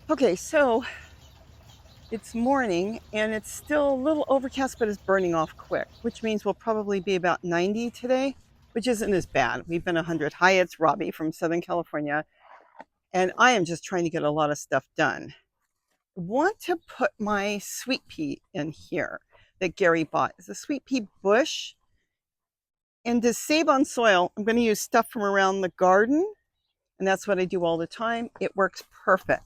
Okay, so it's morning and it's still a little overcast, but it's burning off quick, which means we'll probably be about 90 today, which isn't as bad. We've been 100. Hi, it's Robbie from Southern California, and I am just trying to get a lot of stuff done. I want to put my sweet pea in here that Gary bought. It's a sweet pea bush. And to save on soil, I'm going to use stuff from around the garden, and that's what I do all the time. It works perfect.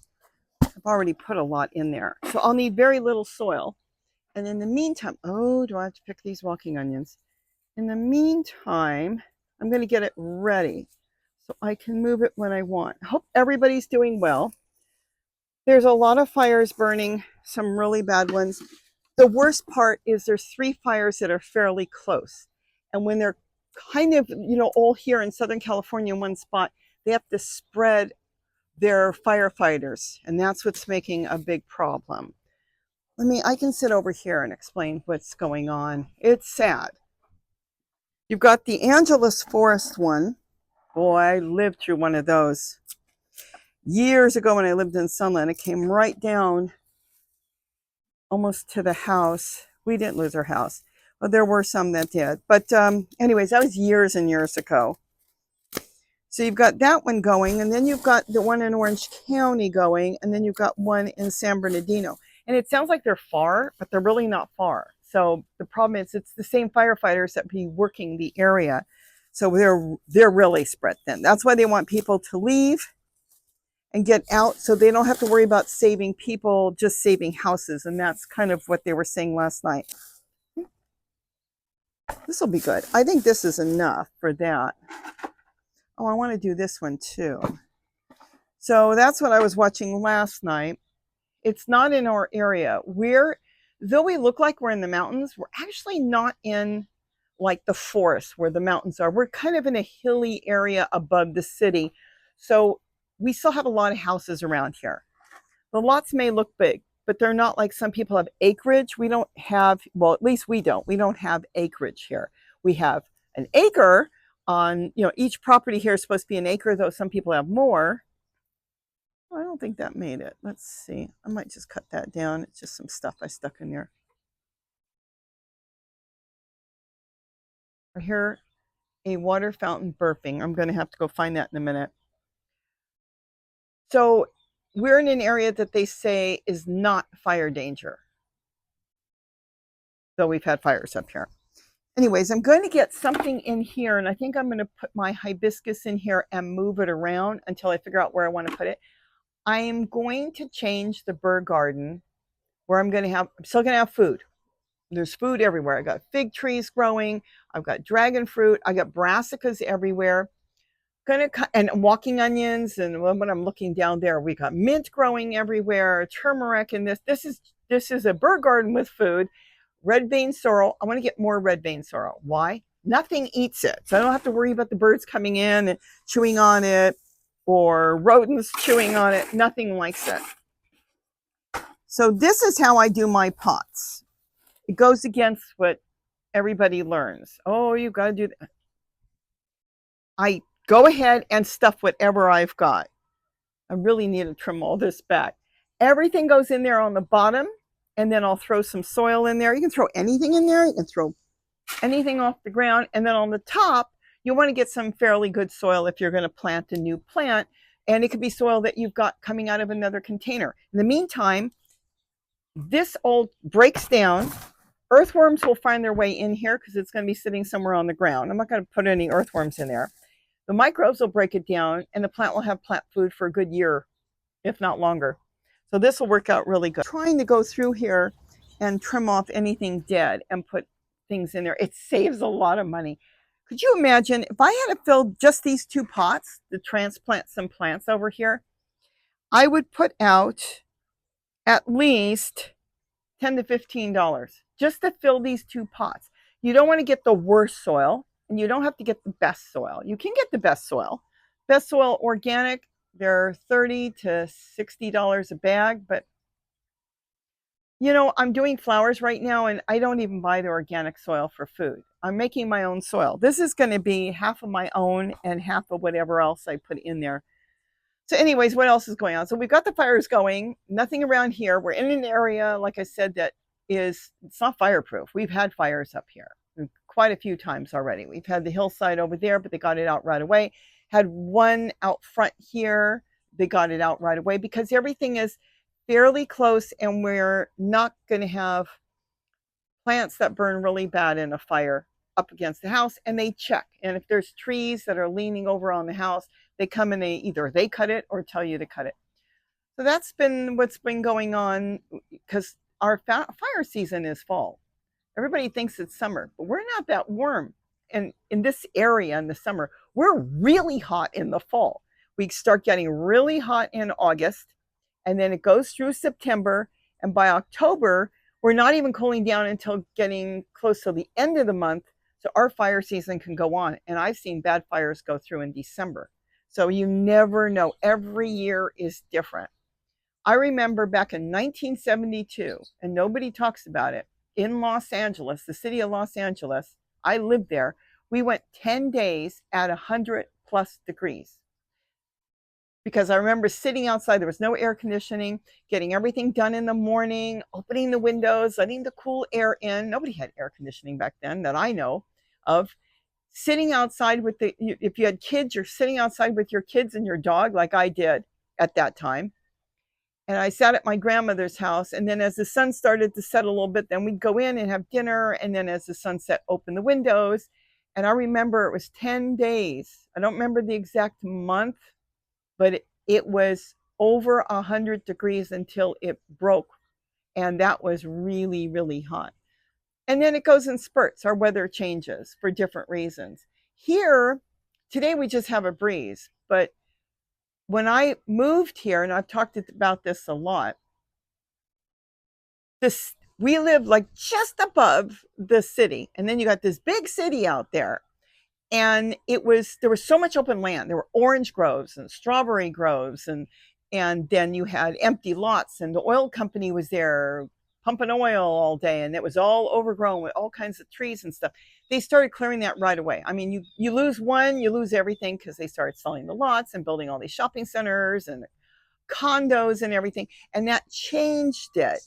I've already put a lot in there. So I'll need very little soil. And in the meantime, oh, do I have to pick these walking onions? In the meantime, I'm going to get it ready so I can move it when I want. I hope everybody's doing well. There's a lot of fires burning, some really bad ones. The worst part is there's 3 fires that are fairly close. And when they're kind of, all here in Southern California in one spot, they have to spread their firefighters. And that's what's making a big problem. I can sit over here and explain what's going on. It's sad. You've got the Angeles Forest one. Boy, I lived through one of those years ago when I lived in Sunland. It came right down almost to the house. We didn't lose our house, but there were some that did. But anyways, that was years and years ago. So you've got that one going, and then you've got the one in Orange County going, and then you've got one in San Bernardino. And it sounds like they're far, but they're really not far. So the problem is it's the same firefighters that be working the area. So they're really spread thin. That's why they want people to leave and get out so they don't have to worry about saving people, just saving houses. And that's kind of what they were saying last night. This will be good. I think this is enough for that. Oh, I want to do this one too. So that's what I was watching last night. It's not in our area. Though we look like we're in the mountains, we're actually not in like the forest where the mountains are. We're kind of in a hilly area above the city. So we still have a lot of houses around here. The lots may look big, but they're not like some people have acreage. We don't have, well, at least we don't. We don't have acreage here. We have an acre on, each property here is supposed to be an acre, though some people have more. I don't think that made it. Let's see. I might just cut that down. It's just some stuff I stuck in there. I hear a water fountain burping. I'm going to have to go find that in a minute. So we're in an area that they say is not fire danger. Though we've had fires up here. Anyways, I'm going to get something in here, and I think I'm going to put my hibiscus in here and move it around until I figure out where I want to put it. I am going to change the bird garden where I'm still going to have food. There's food everywhere. I got fig trees growing. I've got dragon fruit. I got brassicas everywhere. And walking onions. And when I'm looking down there, we got mint growing everywhere, turmeric, and this is a bird garden with food. Red vein sorrel. I want to get more red vein sorrel. Why? Nothing eats it. So I don't have to worry about the birds coming in and chewing on it or rodents chewing on it. Nothing likes it. So this is how I do my pots. It goes against what everybody learns. Oh, you got to do that. I go ahead and stuff whatever I've got. I really need to trim all this back. Everything goes in there on the bottom. And then I'll throw some soil in there. You can throw anything in there. You can throw anything off the ground. And then on the top, you want to get some fairly good soil if you're going to plant a new plant. And it could be soil that you've got coming out of another container. In the meantime, this all breaks down. Earthworms will find their way in here because it's going to be sitting somewhere on the ground. I'm not going to put any earthworms in there. The microbes will break it down, and the plant will have plant food for a good year, if not longer. So this will work out really good. I'm trying to go through here and trim off anything dead and put things in there. It saves a lot of money. Could you imagine if I had to fill just these 2 pots to transplant some plants over here? I would put out at least $10 to $15 just to fill these 2 pots. You don't want to get the worst soil, and you don't have to get the best soil. You can get the best soil. Best soil organic. They're $30 to $60 a bag, but I'm doing flowers right now, and I don't even buy the organic soil for food. I'm making my own soil. This is going to be half of my own and half of whatever else I put in there. So anyways, what else is going on? So we've got the fires going, nothing around here. We're in an area, like I said, that is, it's not fireproof. We've had fires up here quite a few times already. We've had the hillside over there, but they got it out right away. Had one out front here. They got it out right away because everything is fairly close and we're not going to have plants that burn really bad in a fire up against the house, and they check. And if there's trees that are leaning over on the house, they come and they cut it or tell you to cut it. So that's been what's been going on, because our fire season is fall. Everybody thinks it's summer, but we're not that warm. And in this area in the summer, we're really hot in the fall. We start getting really hot in August, and then it goes through September. And by October, we're not even cooling down until getting close to the end of the month. So our fire season can go on. And I've seen bad fires go through in December. So you never know. Every year is different. I remember back in 1972, and nobody talks about it, in Los Angeles, the city of Los Angeles, I lived there. We went 10 days at 100 plus degrees. Because I remember sitting outside, there was no air conditioning, getting everything done in the morning, opening the windows, letting the cool air in. Nobody had air conditioning back then that I know of. Sitting outside with if you had kids, you're sitting outside with your kids and your dog, like I did at that time. And I sat at my grandmother's house. And then as the sun started to set a little bit, then we'd go in and have dinner. And then as the sun set, open the windows. And I remember it was 10 days. I don't remember the exact month, but it was over 100 degrees until it broke. And that was really, really hot. And then it goes in spurts. Our weather changes for different reasons. Here, today we just have a breeze. But when I moved here, and I've talked about this a lot, we live like just above the city. And then you got this big city out there. And there was so much open land. There were orange groves and strawberry groves, and then you had empty lots, and the oil company was there pumping oil all day, and it was all overgrown with all kinds of trees and stuff. They started clearing that right away. I mean, you lose one, you lose everything, because they started selling the lots and building all these shopping centers and condos and everything, and that changed it.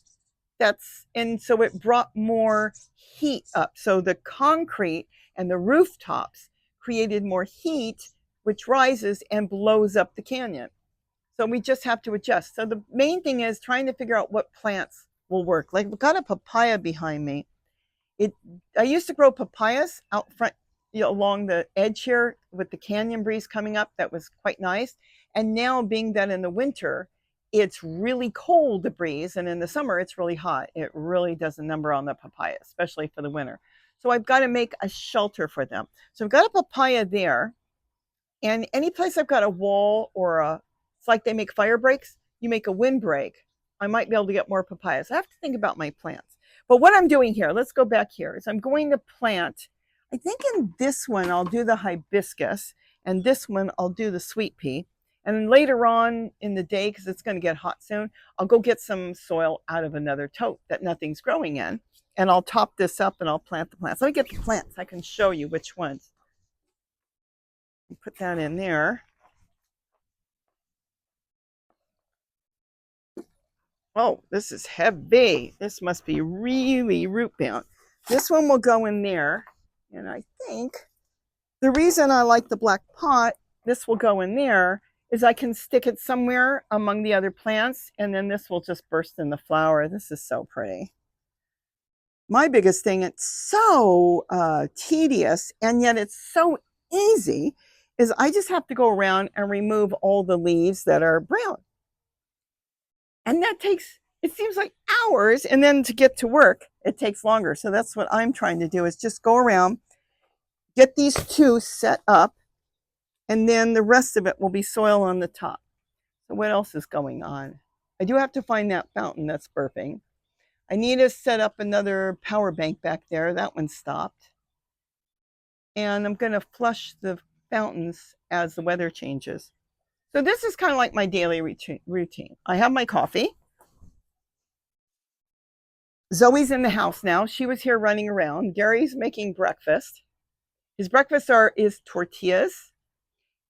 And so it brought more heat up. So the concrete and the rooftops created more heat, which rises and blows up the canyon. So we just have to adjust. So the main thing is trying to figure out what plants will work. Like, we've got a papaya behind me. I used to grow papayas out front, along the edge here with the canyon breeze coming up. That was quite nice. And now, being that in the winter, it's really cold, the breeze, and in the summer, it's really hot. It really does a number on the papaya, especially for the winter. So I've got to make a shelter for them. So I've got a papaya there. And any place I've got a wall or it's like they make fire breaks, you make a windbreak, I might be able to get more papayas. I have to think about my plants. But what I'm doing here, let's go back here, is I'm going to plant, I think in this one, I'll do the hibiscus, and this one, I'll do the sweet pea. And then later on in the day, because it's going to get hot soon, I'll go get some soil out of another tote that nothing's growing in. And I'll top this up and I'll plant the plants. Let me get the plants. I can show you which ones. Put that in there. Oh, this is heavy. This must be really root bound. This one will go in there. And I think the reason I like the black pot, this will go in there, is I can stick it somewhere among the other plants, and then this will just burst in the flower. This is so pretty. My biggest thing, it's so tedious, and yet it's so easy, is I just have to go around and remove all the leaves that are brown. And that takes, it seems like hours, and then to get to work, it takes longer. So that's what I'm trying to do, is just go around, get these two set up, and then the rest of it will be soil on the top. So what else is going on? I do have to find that fountain that's burping. I need to set up another power bank back there. That one stopped. And I'm going to flush the fountains as the weather changes. So this is kind of like my daily routine. I have my coffee. Zoe's in the house now. She was here running around. Gary's making breakfast. His breakfast is tortillas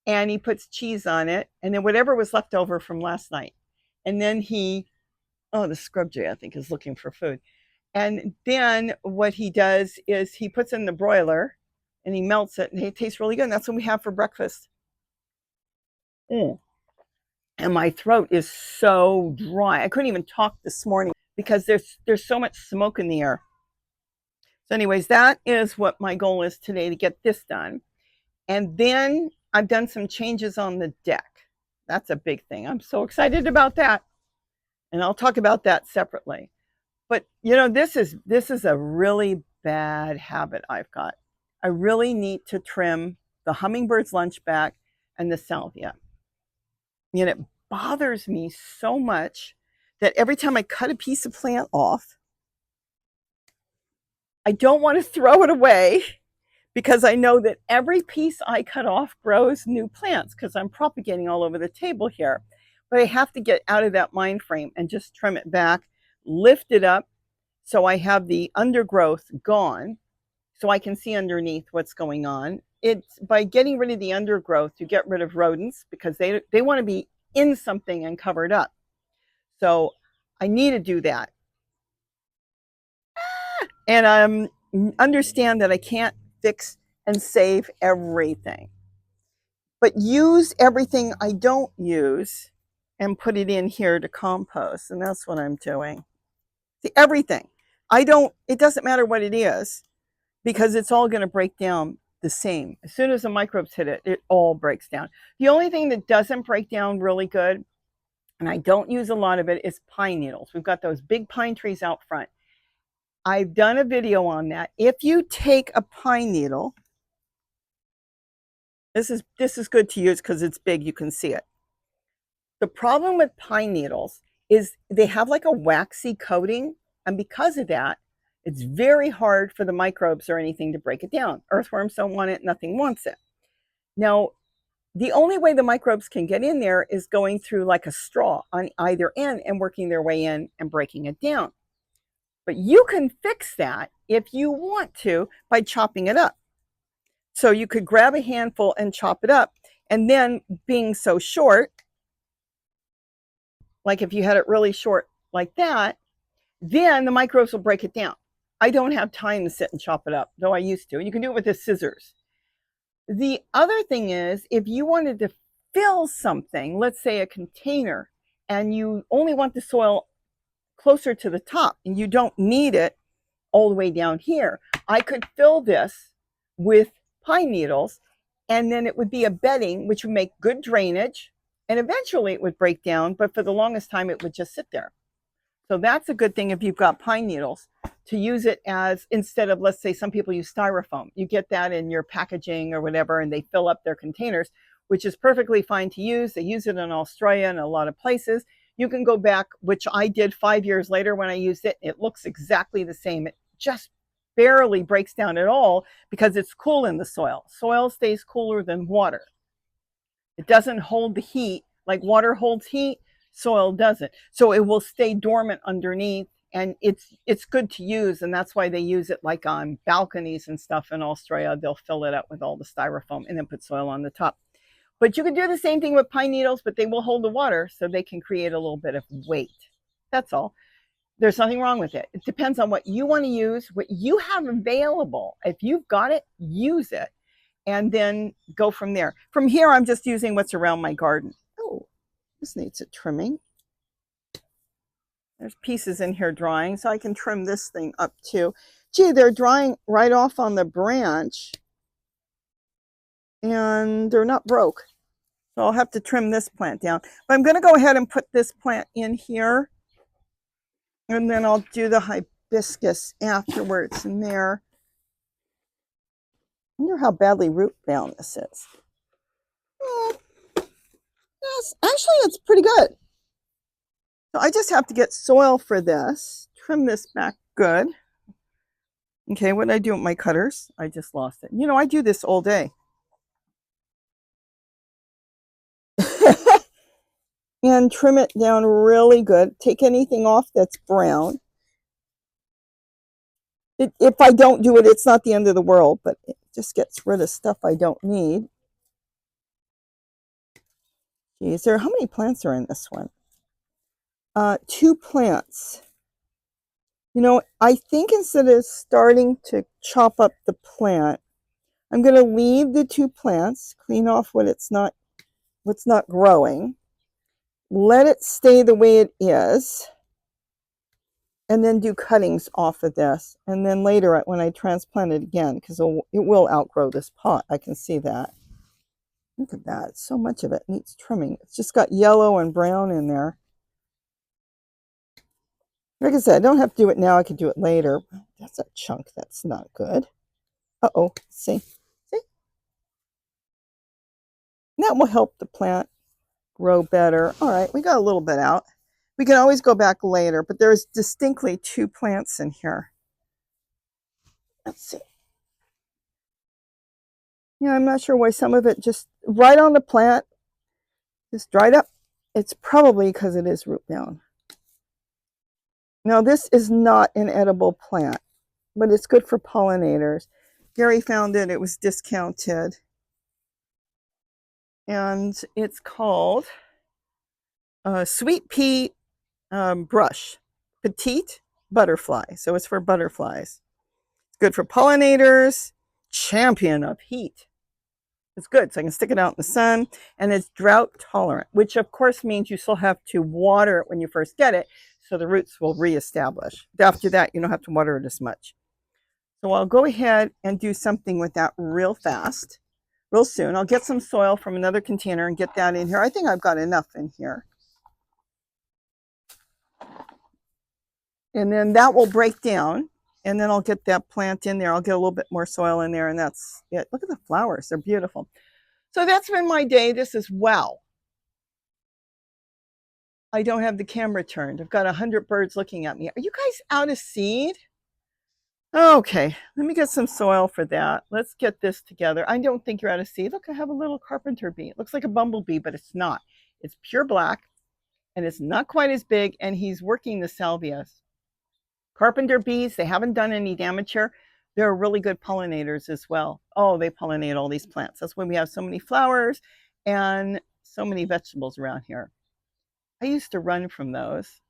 and he puts cheese on it, and then whatever was left over from last night. And then oh, the scrub jay, I think, is looking for food. And then what he does is he puts in the broiler and he melts it, and it tastes really good. And that's what we have for breakfast. Mm. And my throat is so dry. I couldn't even talk this morning because there's so much smoke in the air. So anyways, that is what my goal is today, to get this done. And then I've done some changes on the deck. That's a big thing. I'm so excited about that. And I'll talk about that separately. But you know, this is a really bad habit I've got. I really need to trim the Hummingbirds lunch back and the salvia. And it bothers me so much that every time I cut a piece of plant off, I don't want to throw it away, because I know that every piece I cut off grows new plants, because I'm propagating all over the table here. But I have to get out of that mind frame and just trim it back, lift it up, so I have the undergrowth gone, so I can see underneath what's going on. It's by getting rid of the undergrowth, you get rid of rodents, because they want to be in something and covered up. So I need to do that. And understand that I can't fix and save everything, but use everything I don't use and put it in here to compost. And that's what I'm doing. See, everything. It doesn't matter what it is, because it's all going to break down the same. As soon as the microbes hit it, it all breaks down. The only thing that doesn't break down really good, and I don't use a lot of it, is pine needles. We've got those big pine trees out front. I've done a video on that. If you take a pine needle, this is good to use because it's big, you can see it. The problem with pine needles is they have like a waxy coating, and because of that, it's very hard for the microbes or anything to break it down. Earthworms don't want it, nothing wants it. Now, the only way the microbes can get in there is going through like a straw on either end and working their way in and breaking it down. But you can fix that if you want to by chopping it up. So you could grab a handful and chop it up, and then being so short, like if you had it really short like that, then the microbes will break it down. I don't have time to sit and chop it up, though I used to. You can do it with the scissors. The other thing is, if you wanted to fill something, let's say a container, and you only want the soil closer to the top and you don't need it all the way down here, I could fill this with pine needles, and then it would be a bedding, which would make good drainage, and eventually it would break down, but for the longest time it would just sit there. So that's a good thing if you've got pine needles, to use it as, instead of, let's say some people use styrofoam. You get that in your packaging or whatever, and they fill up their containers, which is perfectly fine to use. They use it in Australia and a lot of places. You can go back, which I did 5 years later when I used it. It looks exactly the same. It just barely breaks down at all because it's cool in the soil. Soil stays cooler than water. It doesn't hold the heat like water holds heat. Soil doesn't. So it will stay dormant underneath, and it's good to use, and that's why they use it like on balconies and stuff in Australia. They'll fill it up with all the styrofoam and then put soil on the top. But you can do the same thing with pine needles, but they will hold the water, so they can create a little bit of weight. That's all. There's nothing wrong with it. It depends on what you want to use, what you have available. If you've got it, use it, and then go from there. From here, I'm just using what's around my garden. Oh, this needs a trimming. There's pieces in here drying, so I can trim this thing up too. Gee, they're drying right off on the branch, and they're not broke. So I'll have to trim this plant down. But I'm going to go ahead and put this plant in here, and then I'll do the hibiscus afterwards in there. I wonder how badly root bound this is. Yes, actually, it's pretty good. So I just have to get soil for this, trim this back good. Okay, what did I do with my cutters? I just lost it. You know, I do this all day. And trim it down really good. Take anything off that's brown. If I don't do it, it's not the end of the world, but it just gets rid of stuff I don't need. Geez, how many plants are in this one? 2 plants. You know, I think instead of starting to chop up the plant, I'm going to leave the 2 plants, clean off what's not growing, let it stay the way it is, and then do cuttings off of this. And then later when I transplant it again, because it will outgrow this pot, I can see that. Look at that, so much of it needs trimming. It's just got yellow and brown in there. Like I said, I don't have to do it now, I could do it later. That's a chunk that's not good. Uh-oh, see? See? That will help the plant grow better. All right, we got a little bit out. We can always go back later, but there's distinctly 2 plants in here. Let's see. Yeah, I'm not sure why some of it just right on the plant just dried up. It's probably because it is root bound. Now, this is not an edible plant, but it's good for pollinators. Gary found it. It was discounted. And it's called Sweet Pea Brush. Petite Butterfly. So it's for butterflies. It's good for pollinators. Champion of heat. It's good, so I can stick it out in the sun, and it's drought tolerant, which of course means you still have to water it when you first get it, so the roots will reestablish. After that, you don't have to water it as much. So I'll go ahead and do something with that real fast, real soon. I'll get some soil from another container and get that in here. I think I've got enough in here. And then that will break down, and then I'll get that plant in there. I'll get a little bit more soil in there, and that's it. Look at the flowers. They're beautiful. So that's been my day. This is wow. I don't have the camera turned. I've got 100 birds looking at me. Are you guys out of seed? Okay, let me get some soil for that. Let's get this together. I don't think you're out of seed. Look, I have a little carpenter bee. It looks like a bumblebee, but it's not. It's pure black, and it's not quite as big, and he's working the salvias. Carpenter bees, they haven't done any damage here. They're really good pollinators as well. Oh, they pollinate all these plants. That's why we have so many flowers and so many vegetables around here. I used to run from those.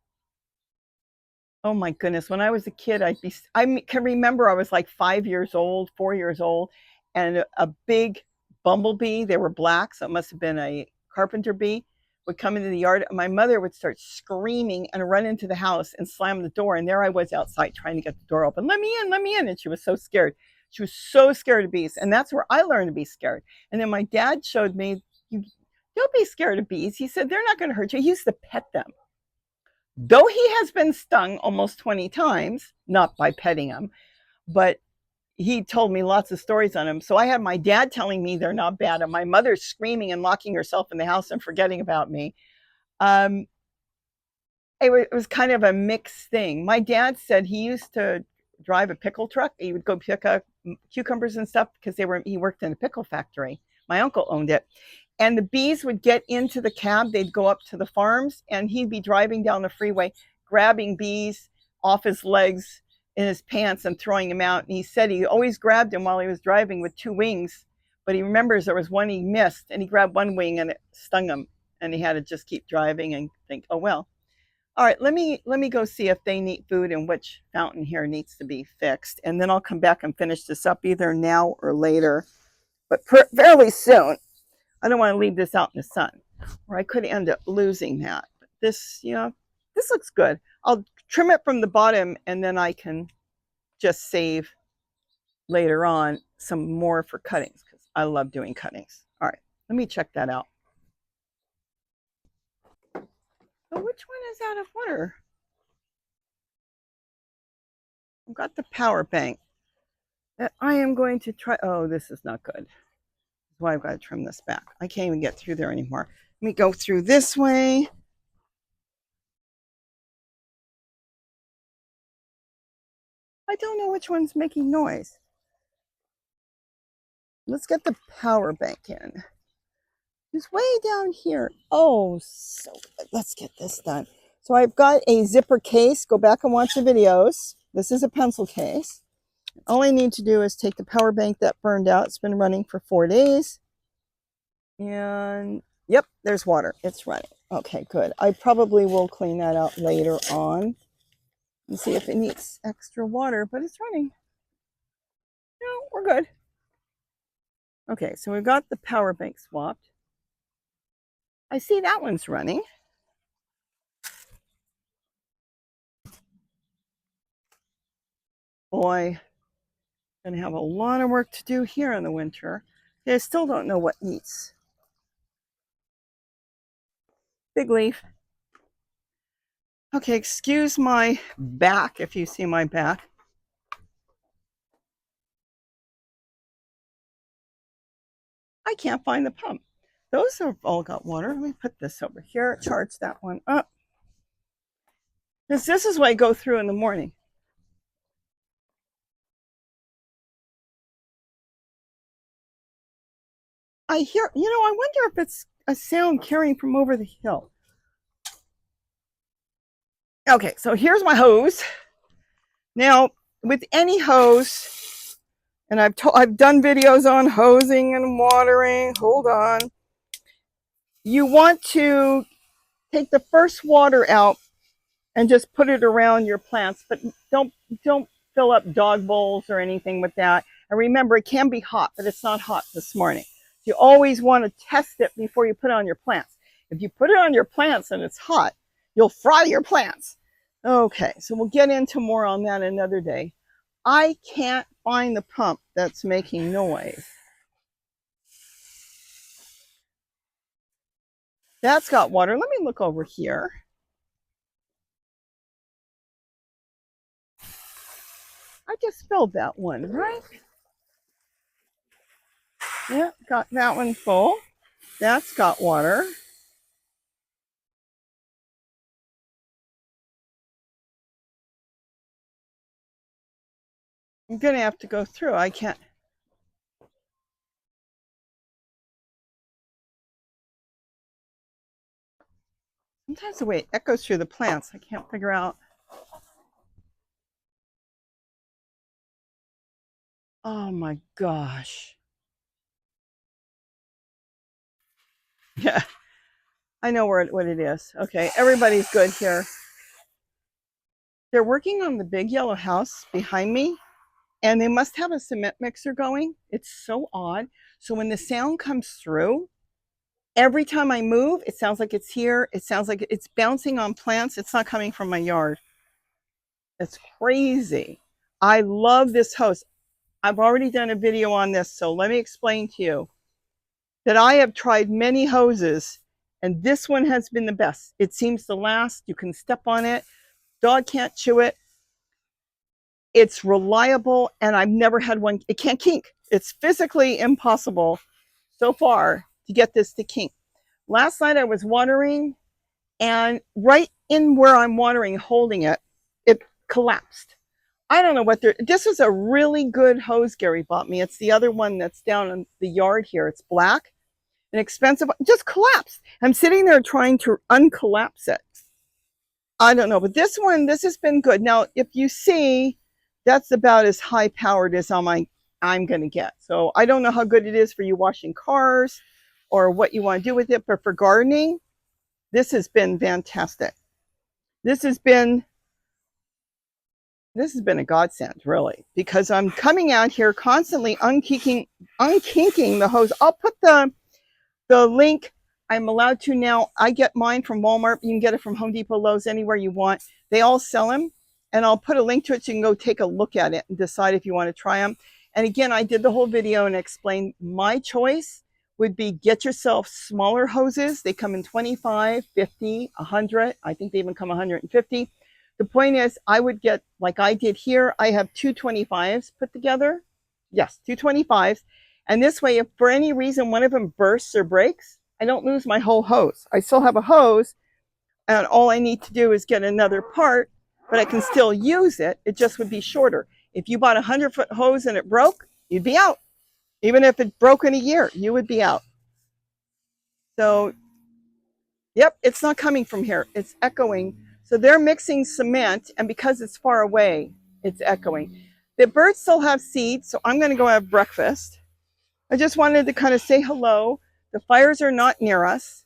Oh my goodness, when I was a kid, I can remember I was like 5 years old, 4 years old, and a big bumblebee, they were black, so it must have been a carpenter bee, would come into the yard. My mother would start screaming and run into the house and slam the door, and there I was outside trying to get the door open. Let me in, and she was so scared. She was so scared of bees, and that's where I learned to be scared. And then my dad showed me, don't be scared of bees. He said, they're not going to hurt you. He used to pet them. Though he has been stung almost 20 times, not by petting them, but he told me lots of stories on them. So I had my dad telling me they're not bad, and my mother screaming and locking herself in the house and forgetting about me. It was kind of a mixed thing. My dad said he used to drive a pickle truck. He would go pick up cucumbers and stuff because he worked in a pickle factory. My uncle owned it. And the bees would get into the cab. They'd go up to the farms, and he'd be driving down the freeway, grabbing bees off his legs in his pants and throwing them out. And he said he always grabbed them while he was driving with 2 wings, but he remembers there was one he missed, and he grabbed one wing and it stung him, and he had to just keep driving and think, oh well. All right, let me go see if they need food and which fountain here needs to be fixed, and then I'll come back and finish this up either now or later, but fairly soon. I don't want to leave this out in the sun, or I could end up losing that. But this, this looks good. I'll trim it from the bottom, and then I can just save later on some more for cuttings, because I love doing cuttings. All right, let me check that out. Oh, which one is out of water? I've got the power bank that I am going to try. Oh, this is not good. That's why I've got to trim this back. I can't even get through there anymore. Let me go through this way. I don't know which one's making noise. Let's get the power bank in. It's way down here. Oh, so good. Let's get this done. So I've got a zipper case. Go back and watch the videos. This is a pencil case. All I need to do is take the power bank that burned out. It's been running for 4 days. And Yep, there's water. It's running. Okay, good. I probably will clean that out later on and see if it needs extra water, but it's running. No, we're good. Okay, so we've got the power bank swapped. I see that one's running. Boy, gonna have a lot of work to do here in the winter. I still don't know what needs. Big leaf. Okay, excuse my back if you see my back. I can't find the pump. Those have all got water. Let me put this over here, charge that one up. Because this is what I go through in the morning. I hear, I wonder if it's a sound carrying from over the hill. Okay, so here's my hose. Now, with any hose, and I've done videos on hosing and watering. Hold on. You want to take the first water out and just put it around your plants, but don't fill up dog bowls or anything with that. And remember, it can be hot, but it's not hot this morning. You always want to test it before you put it on your plants. If you put it on your plants and it's hot, you'll fry your plants. Okay, so we'll get into more on that another day. I can't find the pump that's making noise. That's got water. Let me look over here. I just filled that one, right? Yeah, got that one full. That's got water. I'm going to have to go through. I can't. Sometimes the way it echoes through the plants, I can't figure out. Oh my gosh. Yeah, I know what it is. Okay, everybody's good here. They're working on the big yellow house behind me, and they must have a cement mixer going. It's so odd. So when the sound comes through, every time I move, it sounds like it's here. It sounds like it's bouncing on plants. It's not coming from my yard. It's crazy. I love this hose. I've already done a video on this, so let me explain to you that I have tried many hoses, and this one has been the best. It seems to last. You can step on it. Dog can't chew it. It's reliable, and I've never had one. It can't kink. It's physically impossible so far to get this to kink. Last night I was watering, and right in where I'm watering, holding it, it collapsed. I don't know what they're. This is a really good hose Gary bought me. It's the other one that's down in the yard here. It's black and expensive. It just collapsed. I'm sitting there trying to uncollapse it. I don't know, but this one, this has been good. Now, if you see, that's about as high powered as I'm going to get. So I don't know how good it is for you washing cars or what you want to do with it, but for gardening, this has been fantastic. This has been a godsend, really, because I'm coming out here constantly unkinking the hose. I'll put the link. I'm allowed to now. I get mine from Walmart. You can get it from Home Depot, Lowe's, anywhere you want. They all sell them, and I'll put a link to it so you can go take a look at it and decide if you want to try them. And again, I did the whole video and explained my choice would be get yourself smaller hoses. They come in 25, 50, 100. I think they even come 150. The point is, I would get, like I did here, I have two 25s put together. Yes, two 25s. And this way, if for any reason one of them bursts or breaks, I don't lose my whole hose. I still have a hose, and all I need to do is get another part, but I can still use it. It just would be shorter. If you bought a 100-foot hose and it broke, you'd be out. Even if it broke in a year, you would be out. So, yep, it's not coming from here. It's echoing. So they're mixing cement, and because it's far away, it's echoing. The birds still have seeds, so I'm going to go have breakfast. I just wanted to kind of say hello. The fires are not near us.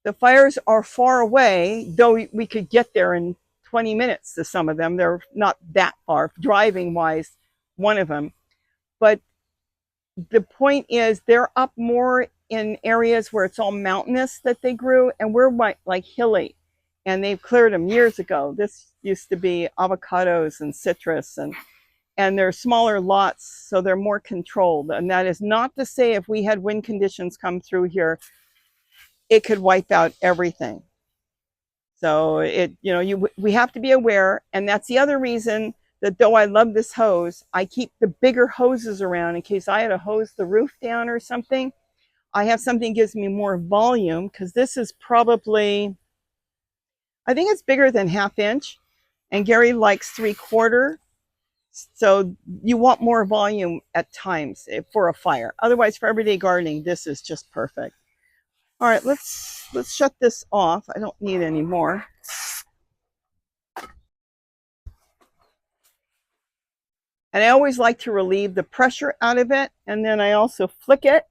The fires are far away, though we could get there in 20 minutes to some of them. They're not that far, driving wise, one of them. But the point is, they're up more in areas where it's all mountainous that they grew, and we're like hilly, and they've cleared them years ago. This used to be avocados and citrus, and they're smaller lots, so they're more controlled. And that is not to say if we had wind conditions come through here, it could wipe out everything. So we have to be aware, and that's the other reason that though I love this hose, I keep the bigger hoses around in case I had to hose the roof down or something. I have something that gives me more volume, because this is probably, I think it's bigger than 1/2 inch, and Gary likes 3/4. So you want more volume at times for a fire. Otherwise, for everyday gardening, this is just perfect. All right, let's shut this off. I don't need any more. And I always like to relieve the pressure out of it, and then I also flick it.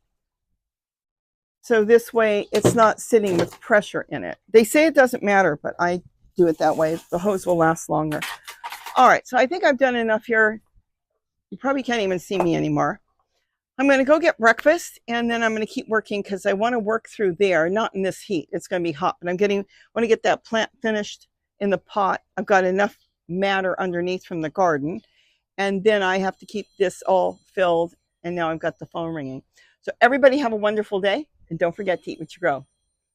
So this way it's not sitting with pressure in it. They say it doesn't matter, but I do it that way. The hose will last longer. All right, so I think I've done enough here. You probably can't even see me anymore. I'm going to go get breakfast, and then I'm going to keep working because I want to work through there, not in this heat. It's going to be hot, but I want to get that plant finished in the pot. I've got enough matter underneath from the garden, and then I have to keep this all filled, and now I've got the phone ringing. So everybody have a wonderful day, and don't forget to eat what you grow.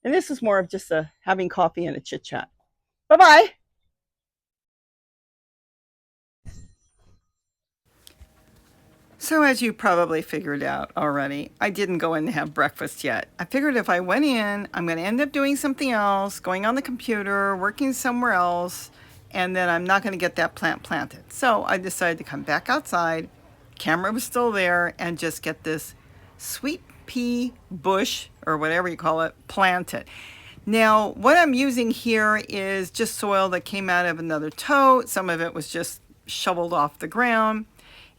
And this is more of just having coffee and a chit chat. Bye-bye. So as you probably figured out already, I didn't go in to have breakfast yet. I figured if I went in, I'm going to end up doing something else, going on the computer, working somewhere else, and then I'm not going to get that plant planted. So I decided to come back outside. Camera was still there, and just get this sweet pea bush, or whatever you call it, planted. Now, what I'm using here is just soil that came out of another tote. Some of it was just shoveled off the ground.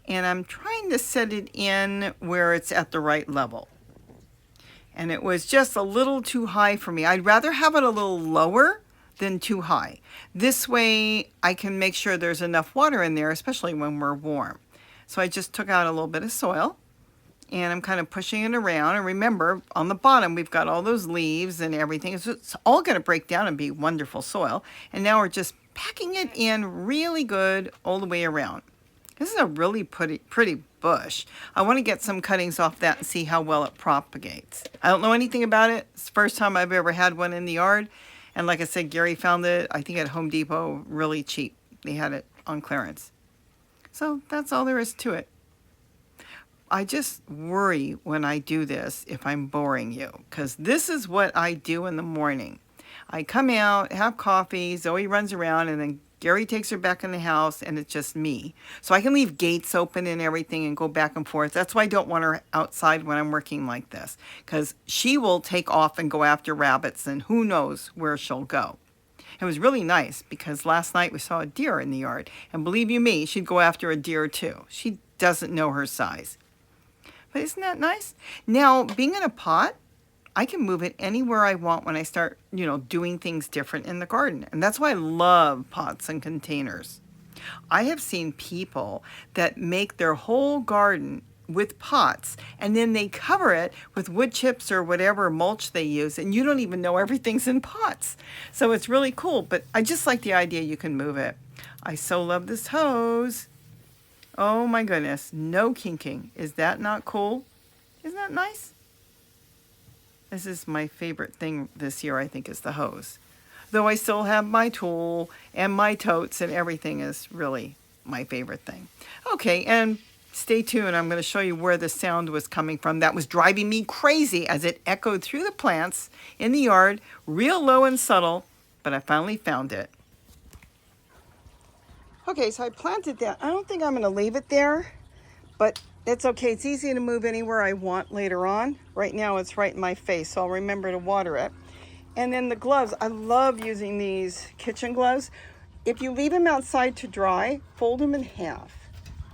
And I'm trying to set it in where it's at the right level. And it was just a little too high for me. I'd rather have it a little lower than too high. This way I can make sure there's enough water in there, especially when we're warm. So I just took out a little bit of soil, and I'm kind of pushing it around. And remember, on the bottom, we've got all those leaves and everything. So it's all going to break down and be wonderful soil. And now we're just packing it in really good all the way around. This is a really pretty bush. I want to get some cuttings off that and see how well it propagates. I don't know anything about it. It's the first time I've ever had one in the yard. And like I said, Gary found it, I think at Home Depot, really cheap. They had it on clearance. So that's all there is to it. I just worry when I do this if I'm boring you, because this is what I do in the morning. I come out, have coffee, Zoe runs around, and then Gary takes her back in the house, and it's just me. So I can leave gates open and everything and go back and forth. That's why I don't want her outside when I'm working like this, because she will take off and go after rabbits, and who knows where she'll go. It was really nice because last night we saw a deer in the yard, and believe you me, she'd go after a deer too. She doesn't know her size. But isn't that nice? Now, being in a pot, I can move it anywhere I want when I start, doing things different in the garden. And that's why I love pots and containers. I have seen people that make their whole garden with pots, and then they cover it with wood chips or whatever mulch they use, and you don't even know everything's in pots. So it's really cool, but I just like the idea you can move it. I so love this hose. Oh my goodness, no kinking. Is that not cool? Isn't that nice? This is my favorite thing this year, I think, is the hose. Though I still have my tool and my totes, and everything is really my favorite thing. Okay, and stay tuned. I'm going to show you where the sound was coming from. That was driving me crazy as it echoed through the plants in the yard, real low and subtle, but I finally found it. Okay, so I planted that. I don't think I'm going to leave it there, but it's okay. It's easy to move anywhere I want later on. Right now it's right in my face, so I'll remember to water it. And then the gloves. I love using these kitchen gloves. If you leave them outside to dry, fold them in half.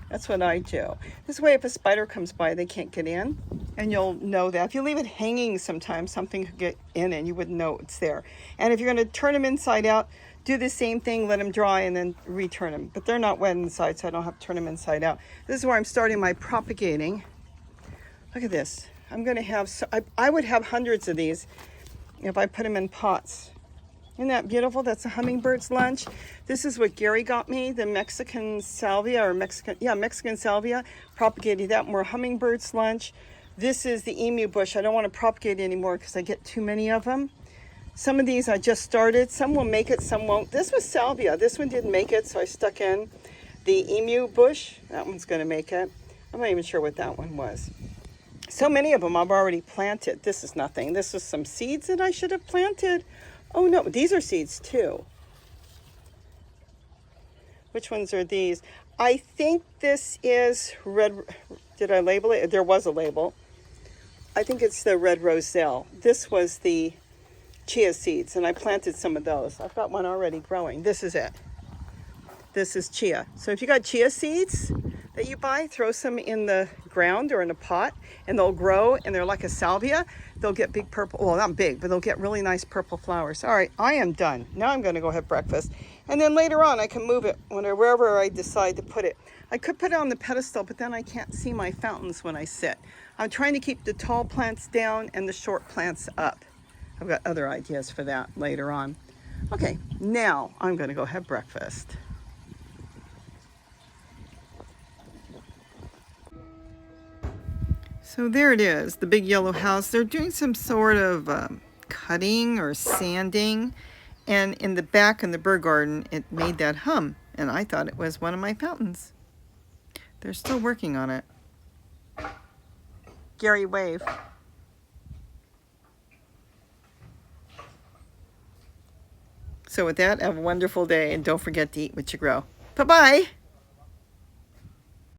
That's what I do. This way, if a spider comes by, they can't get in. and you'll know that. If you leave it hanging sometimes, something could get in and you wouldn't know it's there. And if you're going to turn them inside out, do the same thing, let them dry, and then return them. But they're not wet inside, so I don't have to turn them inside out. This is where I'm starting my propagating. Look at this. I'm going to have, I would have hundreds of these if I put them in pots. Isn't that beautiful? That's a hummingbird's lunch. This is what Gary got me, the Mexican salvia, or Mexican salvia. Propagated that more hummingbird's lunch. This is the emu bush. I don't want to propagate anymore because I get too many of them. Some of these I just started. Some will make it, some won't. This was salvia. This one didn't make it, so I stuck in the emu bush. That one's going to make it. I'm not even sure what that one was. So many of them I've already planted. This is nothing. This is some seeds that I should have planted. Oh no, these are seeds too. Which ones are these? I think this is red. Did I label it? There was a label. I think it's the red roselle. This was the chia seeds, and I planted some of those. I've got one already growing. This is it. This is chia. So if you got chia seeds that you buy, throw some in the ground or in a pot, and they'll grow, and they're like a salvia. They'll get big purple, well, not big, but they'll get really nice purple flowers. All right, I am done. Now I'm going to go have breakfast. And then later on, I can move it wherever I decide to put it. I could put it on the pedestal, but then I can't see my fountains when I sit. I'm trying to keep the tall plants down and the short plants up. I've got other ideas for that later on. Okay, now I'm going to go have breakfast. So there it is, the big yellow house. They're doing some sort of cutting or sanding. And in the back in the bird garden, it made that hum. And I thought it was one of my fountains. They're still working on it. Gary, wave. So with that, have a wonderful day. And don't forget to eat what you grow. Bye-bye.